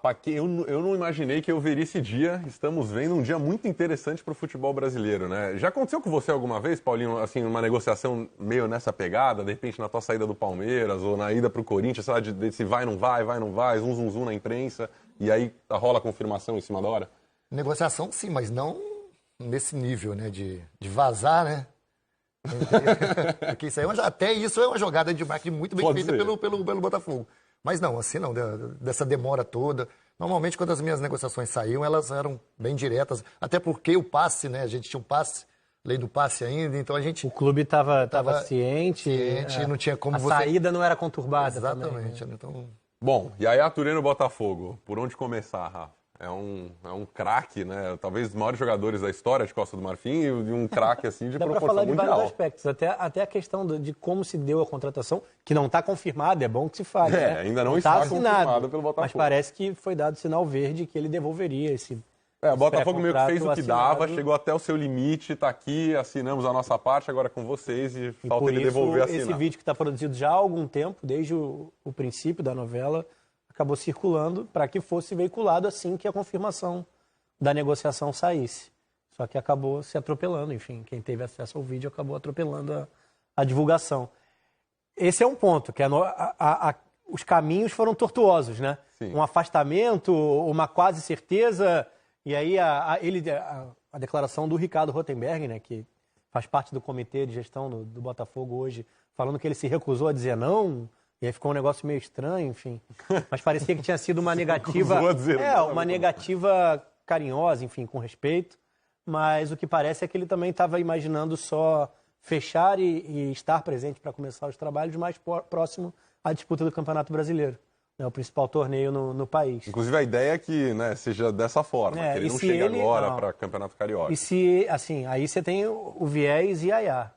Rapaz, eu não imaginei que eu veria esse dia. Estamos vendo um dia muito interessante para o futebol brasileiro, né? Já aconteceu com você alguma vez, Paulinho, assim, uma negociação meio nessa pegada, de repente na tua saída do Palmeiras ou na ida para o Corinthians, sei lá, de se vai, não vai, zum na imprensa, e aí rola a confirmação em cima da hora? Negociação, sim, mas não nesse nível, né, de vazar, né? Porque isso aí até isso é uma jogada de marketing muito bem feita pelo Botafogo. Mas não, assim não, dessa demora toda. Normalmente, quando as minhas negociações saíam, elas eram bem diretas. Até porque o passe, né? A gente tinha um passe, lei do passe ainda, então a gente... O clube estava ciente. Não tinha como a saída não era conturbada. Exatamente. Também, né? Então... Bom, e aí Tureno Botafogo, por onde começar, Rafa? É um craque, né? Talvez os maiores jogadores da história de Costa do Marfim e um craque assim de proporção mundial. Dá para falar de vários aspectos, até a questão de como se deu a contratação, que não está confirmada, é bom que se fale. Né? Ainda não está confirmada pelo Botafogo. Mas parece que foi dado sinal verde que ele devolveria esse... O Botafogo meio que fez o que dava, chegou até o seu limite, está aqui, assinamos a nossa parte, agora com vocês e falta ele devolver a assinar. Esse vídeo que está produzido já há algum tempo, desde o princípio da novela, acabou circulando para que fosse veiculado assim que a confirmação da negociação saísse. Só que acabou se atropelando, enfim, quem teve acesso ao vídeo acabou atropelando a divulgação. Esse é um ponto, que os caminhos foram tortuosos, né? Sim. Um afastamento, uma quase certeza, e aí a declaração do Ricardo Rotenberg, né, que faz parte do comitê de gestão do Botafogo hoje, falando que ele se recusou a dizer não. E aí ficou um negócio meio estranho, enfim. Mas parecia que tinha sido uma negativa... uma negativa carinhosa, enfim, com respeito. Mas o que parece é que ele também estava imaginando só fechar e estar presente para começar os trabalhos mais próximo à disputa do Campeonato Brasileiro. O principal torneio no país. Inclusive a ideia é que, né, seja dessa forma, que ele não chegue agora para Campeonato Carioca. E se, assim, aí você tem o viés Yaya.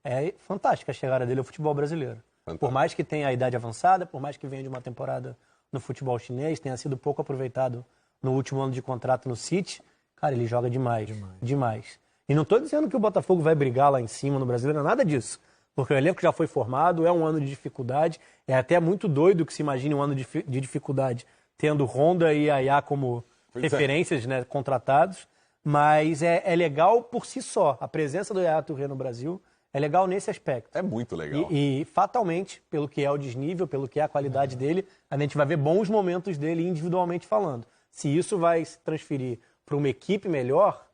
É fantástica a chegada dele ao futebol brasileiro. Fantástico. Por mais que tenha a idade avançada, por mais que venha de uma temporada no futebol chinês, tenha sido pouco aproveitado no último ano de contrato no City, cara, ele joga demais. E não estou dizendo que o Botafogo vai brigar lá em cima no Brasileiro, nada disso. Porque o elenco já foi formado, é um ano de dificuldade, é até muito doido que se imagine um ano de dificuldade, tendo Honda e Yaya como referências, né, contratados, mas é legal por si só. A presença do Yaya Touré no Brasil é legal nesse aspecto. É muito legal. E fatalmente, pelo que é o desnível, pelo que é a qualidade dele, a gente vai ver bons momentos dele individualmente falando. Se isso vai se transferir para uma equipe melhor,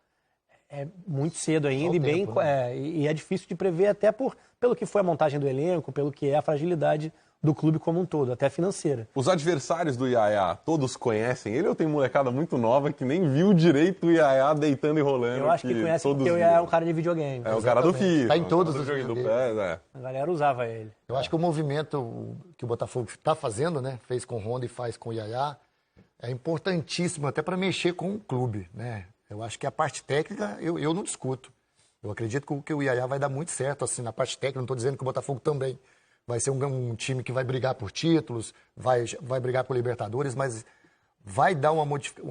é muito cedo ainda e é difícil de prever até pelo que foi a montagem do elenco, pelo que é a fragilidade do clube como um todo, até financeira. Os adversários do Yaya, todos conhecem ele ou tem molecada muito nova que nem viu direito o Yaya deitando e rolando? Eu acho que conhece porque o Yaya é um cara de videogame. É o cara do FIFA. Tá em todos os jogos do pé, A galera usava ele. Eu acho que o movimento que o Botafogo está fazendo, né, fez com o Honda e faz com o Yaya, é importantíssimo até para mexer com o clube, né? Eu acho que a parte técnica eu não discuto. Eu acredito que o Yaya vai dar muito certo assim na parte técnica, não estou dizendo que o Botafogo também vai ser um time que vai brigar por títulos, vai brigar por Libertadores, mas vai dar uma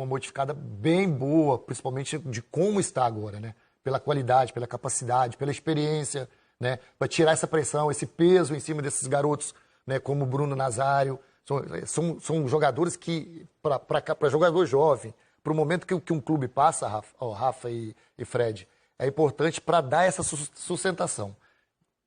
modificada bem boa, principalmente de como está agora, né? Pela qualidade, pela capacidade, pela experiência, né? Vai tirar essa pressão, esse peso em cima desses garotos, né? Como o Bruno Nazário. São jogadores que, para jogador jovem, para o momento que um clube passa, Rafa e Fred, é importante para dar essa sustentação.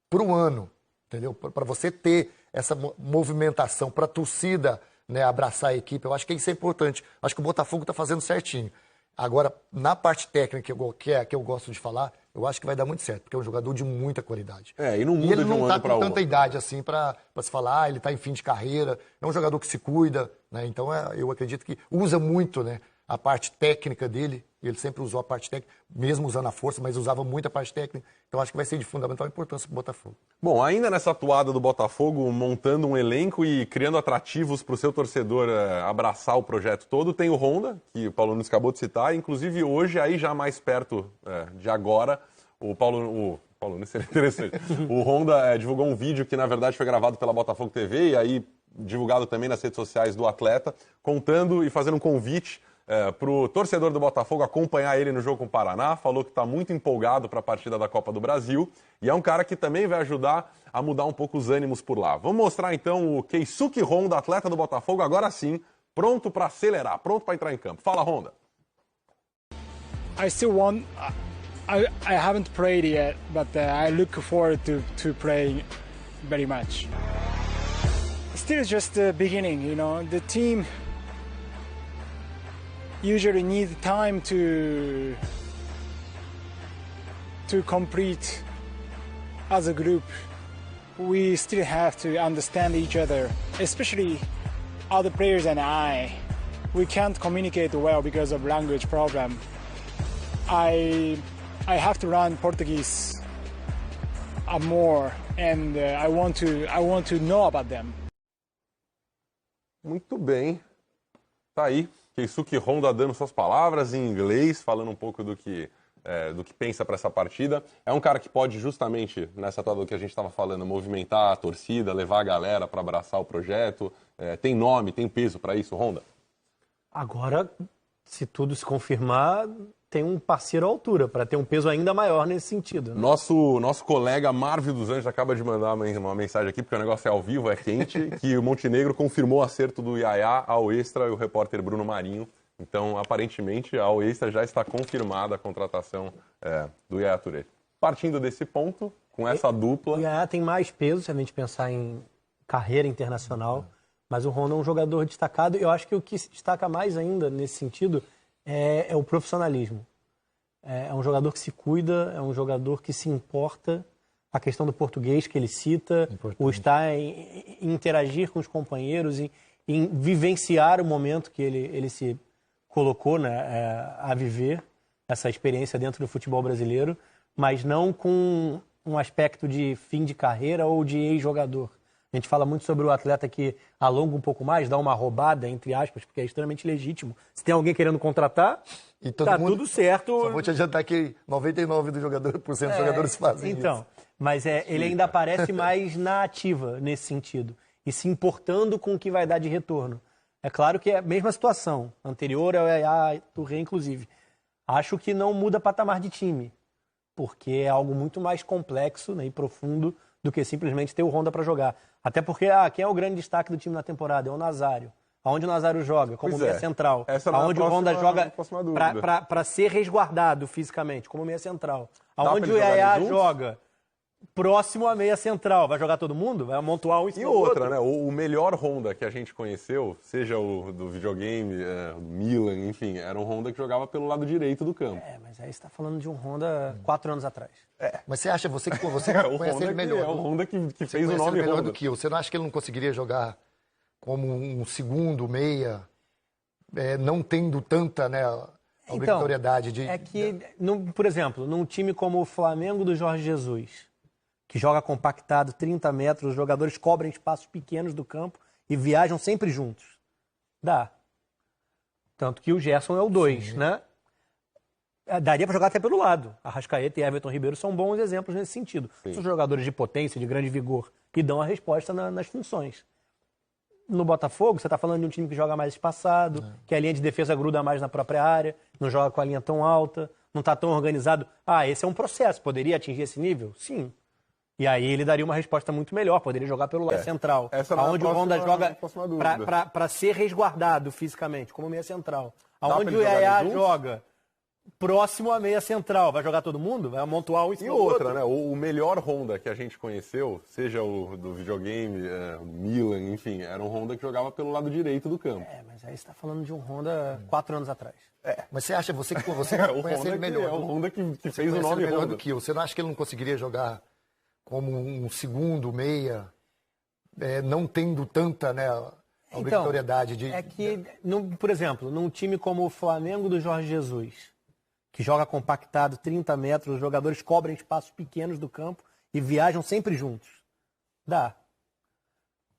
Para o ano, entendeu? Para você ter essa movimentação, para a torcida, né, abraçar a equipe, eu acho que isso é importante. Acho que o Botafogo está fazendo certinho. Agora, na parte técnica, que eu gosto de falar, eu acho que vai dar muito certo, porque é um jogador de muita qualidade. E não muda ele não está com tanta outro. idade assim para se falar, ele está em fim de carreira, é um jogador que se cuida, né? Então eu acredito que usa muito, né, a parte técnica dele, ele sempre usou a parte técnica, mesmo usando a força, mas usava muito a parte técnica, então acho que vai ser de fundamental importância para o Botafogo. Bom, ainda nessa atuada do Botafogo, montando um elenco e criando atrativos para o seu torcedor abraçar o projeto todo, tem o Honda, que o Paulo Nunes acabou de citar, inclusive hoje, aí já mais perto de agora, o Paulo Nunes seria interessante, o Honda divulgou um vídeo que na verdade foi gravado pela Botafogo TV e aí divulgado também nas redes sociais do atleta, contando e fazendo um convite para o torcedor do Botafogo acompanhar ele no jogo com o Paraná, falou que está muito empolgado para a partida da Copa do Brasil e é um cara que também vai ajudar a mudar um pouco os ânimos por lá. Vamos mostrar então o Keisuke Honda, atleta do Botafogo, agora sim, pronto para acelerar, pronto para entrar em campo. Fala, Honda. I still want. I haven't played yet, but I look forward to playing very much. Still just the beginning, you know. The team usually needs time to complete as a group. We still have to understand each other, especially other players and I. We can't communicate well because of language problem. I have to learn Portuguese more, and I want to know about them. Muito bem. Tá aí. Keisuke Honda dando suas palavras em inglês, falando um pouco do que pensa para essa partida. É um cara que pode justamente, nessa toada que a gente estava falando, movimentar a torcida, levar a galera para abraçar o projeto. Tem nome, tem peso para isso, Honda? Agora, se tudo se confirmar, tem um parceiro à altura, para ter um peso ainda maior nesse sentido. Né? Nosso colega Marvio dos Anjos acaba de mandar uma mensagem aqui, porque o negócio é ao vivo, é quente, que o Montenegro confirmou o acerto do Yaya ao Extra e o repórter Bruno Marinho. Então, aparentemente, ao Extra já está confirmada a contratação do Yaya Touré. Partindo desse ponto, com essa dupla... O Yaya tem mais peso, se a gente pensar em carreira internacional, mas o Honda é um jogador destacado. Eu acho que o que se destaca mais ainda nesse sentido é o profissionalismo. É um jogador que se cuida, é um jogador que se importa, a questão do português que ele cita, o estar em interagir com os companheiros, em vivenciar o momento que ele se colocou, né, a viver, essa experiência dentro do futebol brasileiro, mas não com um aspecto de fim de carreira ou de ex-jogador. A gente fala muito sobre o atleta que alonga um pouco mais, dá uma roubada, entre aspas, porque é extremamente legítimo. Se tem alguém querendo contratar, tá tudo certo. Só vou te adiantar que 99% dos jogadores fazem então, isso. Mas ele ainda aparece mais na ativa nesse sentido. E se importando com o que vai dar de retorno. É claro que é a mesma situação, anterior ao Yaya Touré, inclusive. Acho que não muda patamar de time, porque é algo muito mais complexo, né, e profundo do que simplesmente ter o Honda para jogar. Até porque, quem é o grande destaque do time na temporada? É o Nazário. Aonde o Nazário joga? Como meia central. Aonde o Honda joga para ser resguardado fisicamente, como meia central. Aonde o Yaya joga próximo à meia central. Vai jogar todo mundo? Vai amontoar um em cima do outro. E outra, né? O melhor Honda que a gente conheceu, seja o do videogame, o Milan, enfim, era um Honda que jogava pelo lado direito do campo. Mas aí você está falando de um Honda 4 anos atrás. Mas você acha, você conhece ele melhor. É o Honda que fez o nome melhor Honda. do que eu. Você não acha que ele não conseguiria jogar como um segundo meia, não tendo tanta, né, obrigatoriedade de... É que, por exemplo, num time como o Flamengo do Jorge Jesus, que joga compactado, 30 metros, os jogadores cobrem espaços pequenos do campo e viajam sempre juntos. Dá. Tanto que o Gerson é o 2, né? Daria para jogar até pelo lado. Arrascaeta e Everton Ribeiro são bons exemplos nesse sentido. Sim. São jogadores de potência, de grande vigor, e dão a resposta nas funções. No Botafogo, você está falando de um time que joga mais espaçado, que a linha de defesa gruda mais na própria área, não joga com a linha tão alta, não está tão organizado. Esse é um processo. Poderia atingir esse nível? Sim. E aí ele daria uma resposta muito melhor, poderia jogar pelo lado central, aonde o Honda joga para ser resguardado fisicamente, como meia central. Aonde o Yaya joga próximo à meia central, vai jogar todo mundo? Vai amontoar um em cima do outro. E outra, né? O melhor Honda que a gente conheceu, seja o do videogame, o Milan, enfim, era um Honda que jogava pelo lado direito do campo. Mas aí você está falando de um Honda 4 anos atrás. Mas você acha, você conhece ele melhor. É o Honda que fez o nome melhor Honda. do que eu. Você não acha que ele não conseguiria jogar como um segundo meia, não tendo tanta, né, obrigatoriedade de... É que, por exemplo, num time como o Flamengo do Jorge Jesus, que joga compactado, 30 metros, os jogadores cobrem espaços pequenos do campo e viajam sempre juntos. Dá.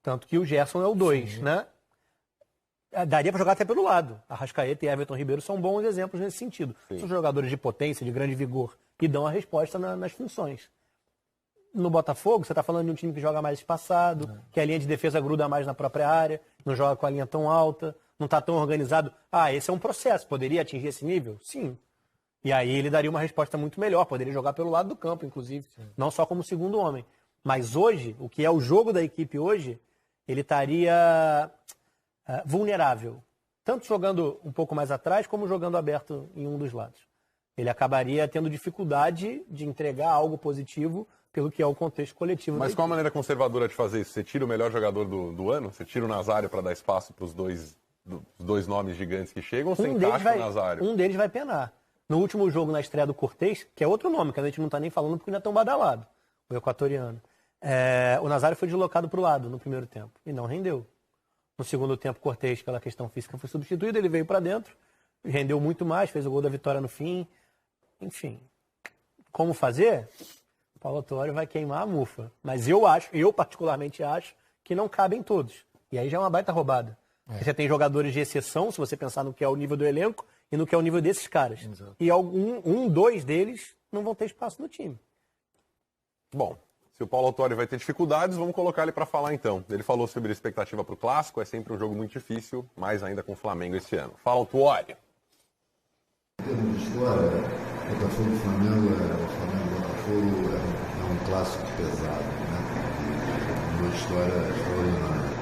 Tanto que o Gerson é o 2, né? Daria para jogar até pelo lado. Arrascaeta e Everton Ribeiro são bons exemplos nesse sentido. Sim. São jogadores de potência, de grande vigor, e dão a resposta nas funções. No Botafogo, você está falando de um time que joga mais espaçado, que a linha de defesa gruda mais na própria área, não joga com a linha tão alta, não está tão organizado. Esse é um processo. Poderia atingir esse nível? Sim. E aí ele daria uma resposta muito melhor. Poderia jogar pelo lado do campo, inclusive. Sim. Não só como segundo homem. Mas hoje, o que é o jogo da equipe hoje, ele estaria vulnerável. tanto jogando um pouco mais atrás, como jogando aberto em um dos lados. Ele acabaria tendo dificuldade de entregar algo positivo pelo que é o contexto coletivo. Mas qual a maneira conservadora de fazer isso? Você tira o melhor jogador do ano? Você tira o Nazário para dar espaço para os dois nomes gigantes que chegam ou você encaixa o Nazário? Um deles vai penar. No último jogo, na estreia do Cortez, que é outro nome, que a gente não está nem falando porque não é tão badalado, o equatoriano. O Nazário foi deslocado para o lado no primeiro tempo e não rendeu. No segundo tempo, Cortez, pela questão física, foi substituído, ele veio para dentro, rendeu muito mais, fez o gol da vitória no fim. Enfim, como fazer? O Paulo Autuori vai queimar a mufa. Mas eu particularmente acho, que não cabem todos. E aí já é uma baita roubada. Você tem jogadores de exceção, se você pensar no que é o nível do elenco e no que é o nível desses caras. Exato. E dois deles não vão ter espaço no time. Bom, se o Paulo Autuori vai ter dificuldades, vamos colocar ele para falar então. Ele falou sobre a expectativa para o Clássico, é sempre um jogo muito difícil, mais ainda com o Flamengo esse ano. Fala, Autuori. Em termos de história, Botafogo e Flamengo, Botafogo é um clássico pesado, né? Uma história extraordinária.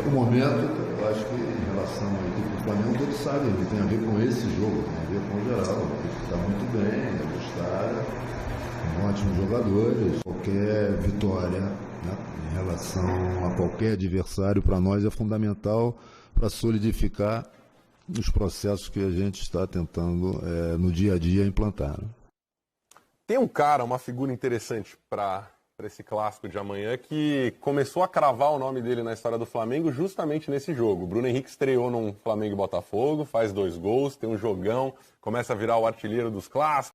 O momento, eu acho que em relação à equipe do Flamengo, todos sabem, não tem a ver com esse jogo, tem a ver com o geral. A equipe está muito bem, está ótimos jogadores. Qualquer vitória, né, em relação a qualquer adversário, para nós é fundamental para solidificar os processos que a gente está tentando no dia a dia implantar. Né? Tem um cara, uma figura interessante para esse clássico de amanhã que começou a cravar o nome dele na história do Flamengo justamente nesse jogo. O Bruno Henrique estreou num Flamengo e Botafogo, faz 2 gols, tem um jogão, começa a virar o artilheiro dos clássicos.